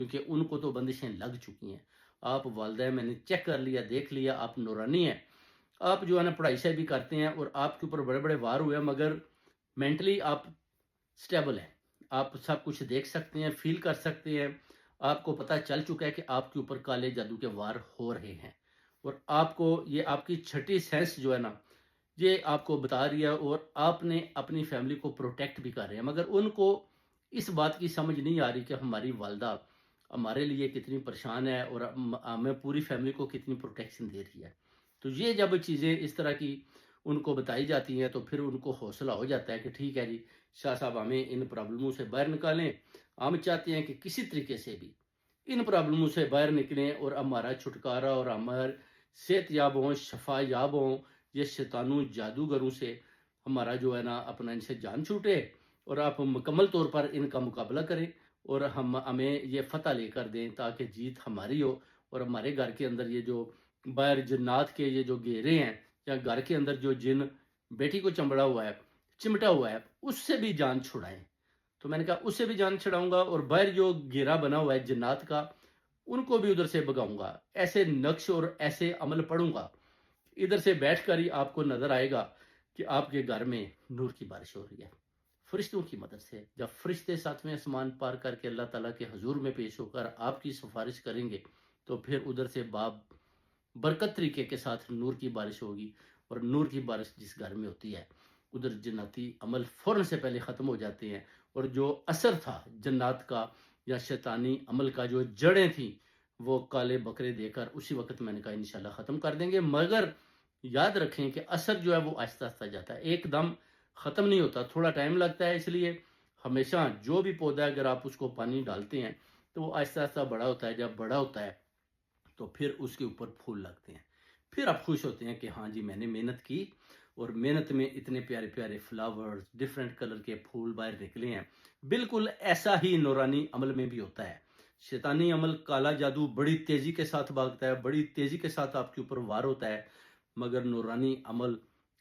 کیونکہ ان کو تو بندشیں لگ چکی ہیں. آپ والدہ میں نے چیک کر لیا، دیکھ لیا، آپ نورانی ہیں، آپ جو ہے نا پڑھائی سے بھی کرتے ہیں اور آپ کے اوپر بڑے بڑے وار ہوئے ہیں، مگر مینٹلی آپ سٹیبل ہیں. آپ سب کچھ دیکھ سکتے ہیں، فیل کر سکتے ہیں. آپ کو پتہ چل چکا ہے کہ آپ کے اوپر کالے جادو کے وار ہو رہے ہیں، اور آپ کو یہ آپ کی چھٹی سینس جو ہے نا یہ آپ کو بتا رہی ہے، اور آپ نے اپنی فیملی کو پروٹیکٹ بھی کر رہے ہیں. مگر ان کو اس بات کی سمجھ نہیں آ رہی کہ ہماری والدہ ہمارے لیے کتنی پریشان ہے اور ہمیں پوری فیملی کو کتنی پروٹیکشن دے رہی ہے. تو یہ جب چیزیں اس طرح کی ان کو بتائی جاتی ہیں تو پھر ان کو حوصلہ ہو جاتا ہے کہ ٹھیک ہے جی، شاہ صاحب ہمیں ان پرابلموں سے باہر نکالیں. ہم چاہتے ہیں کہ کسی طریقے سے بھی ان پرابلموں سے باہر نکلیں اور ہمارا چھٹکارا اور ہمارا صحت یاب ہوں، شفا یاب ہوں. یہ شیطانوں جادوگروں سے ہمارا جو ہے نا اپنا ان سے جان چھوٹے، اور آپ مکمل طور پر ان کا مقابلہ کریں اور ہمیں یہ فتح لے کر دیں تاکہ جیت ہماری ہو. اور ہمارے گھر کے اندر یہ جو باہر جنات کے یہ جو گھیرے ہیں، یا گھر کے اندر جو جن بیٹی کو چمڑا ہوا ہے، چمٹا ہوا ہے، اس سے بھی جان چھڑائیں. تو میں نے کہا اس سے بھی جان چھڑاؤں گا، اور باہر جو گھیرا بنا ہوا ہے جنات کا ان کو بھی ادھر سے بگاؤں گا. ایسے نقش اور ایسے عمل پڑھوں گا، ادھر سے بیٹھ کر ہی آپ کو نظر آئے گا کہ آپ کے گھر میں نور کی بارش ہو رہی ہے فرشتوں کی مدد سے. جب فرشتے ساتویں آسمان پار کر کے اللہ تعالیٰ کے حضور میں پیش ہو کر آپ کی سفارش کریں گے تو پھر ادھر سے برکت طریقے کے ساتھ نور کی بارش ہوگی. اور نور کی بارش جس گھر میں ہوتی ہے ادھر جناتی عمل فوراً سے پہلے ختم ہو جاتے ہیں، اور جو اثر تھا جنات کا یا شیطانی عمل کا، جو جڑیں تھیں، وہ کالے بکرے دے کر اسی وقت میں نے کہا انشاءاللہ ختم کر دیں گے. مگر یاد رکھیں کہ اثر جو ہے وہ آہستہ آہستہ جاتا ہے، ایک دم ختم نہیں ہوتا، تھوڑا ٹائم لگتا ہے. اس لیے ہمیشہ جو بھی پودا ہے اگر آپ اس کو پانی ڈالتے ہیں تو وہ آہستہ آہستہ بڑا ہوتا ہے. جب بڑا ہوتا ہے تو پھر اس کے اوپر پھول لگتے ہیں، پھر آپ خوش ہوتے ہیں کہ ہاں جی میں نے محنت کی، اور محنت میں اتنے پیارے پیارے فلاورز، ڈیفرنٹ کلر کے پھول باہر نکلے ہیں. بالکل ایسا ہی نورانی عمل میں بھی ہوتا ہے. شیطانی عمل، کالا جادو بڑی تیزی کے ساتھ بھاگتا ہے، بڑی تیزی کے ساتھ آپ کے اوپر وار ہوتا ہے، مگر نورانی عمل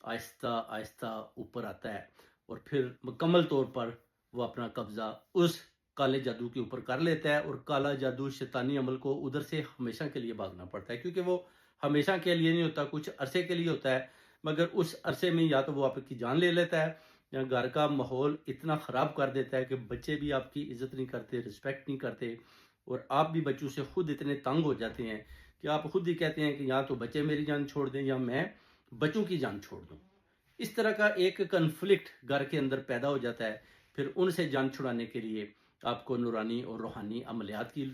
آہستہ آہستہ اوپر آتا ہے، اور پھر مکمل طور پر وہ اپنا قبضہ اس کالے جادو کے اوپر کر لیتا ہے. اور کالا جادو شیطانی عمل کو ادھر سے ہمیشہ کے لیے بھاگنا پڑتا ہے، کیونکہ وہ ہمیشہ کے لیے نہیں ہوتا، کچھ عرصے کے لیے ہوتا ہے. مگر اس عرصے میں یا تو وہ آپ کی جان لے لیتا ہے، یا گھر کا ماحول اتنا خراب کر دیتا ہے کہ بچے بھی آپ کی عزت نہیں کرتے، رسپیکٹ نہیں کرتے، اور آپ بھی بچوں سے خود اتنے تنگ ہو جاتے ہیں کہ آپ خود ہی کہتے ہیں کہ یا تو بچے میری جان چھوڑ دیں یا میں بچوں کی جان چھوڑ دوں. اس طرح کا ایک کنفلکٹ گھر کے اندر پیدا ہو جاتا ہے. پھر ان سے جان چھڑانے کے لیے آپ کو نورانی اور روحانی عملیات کی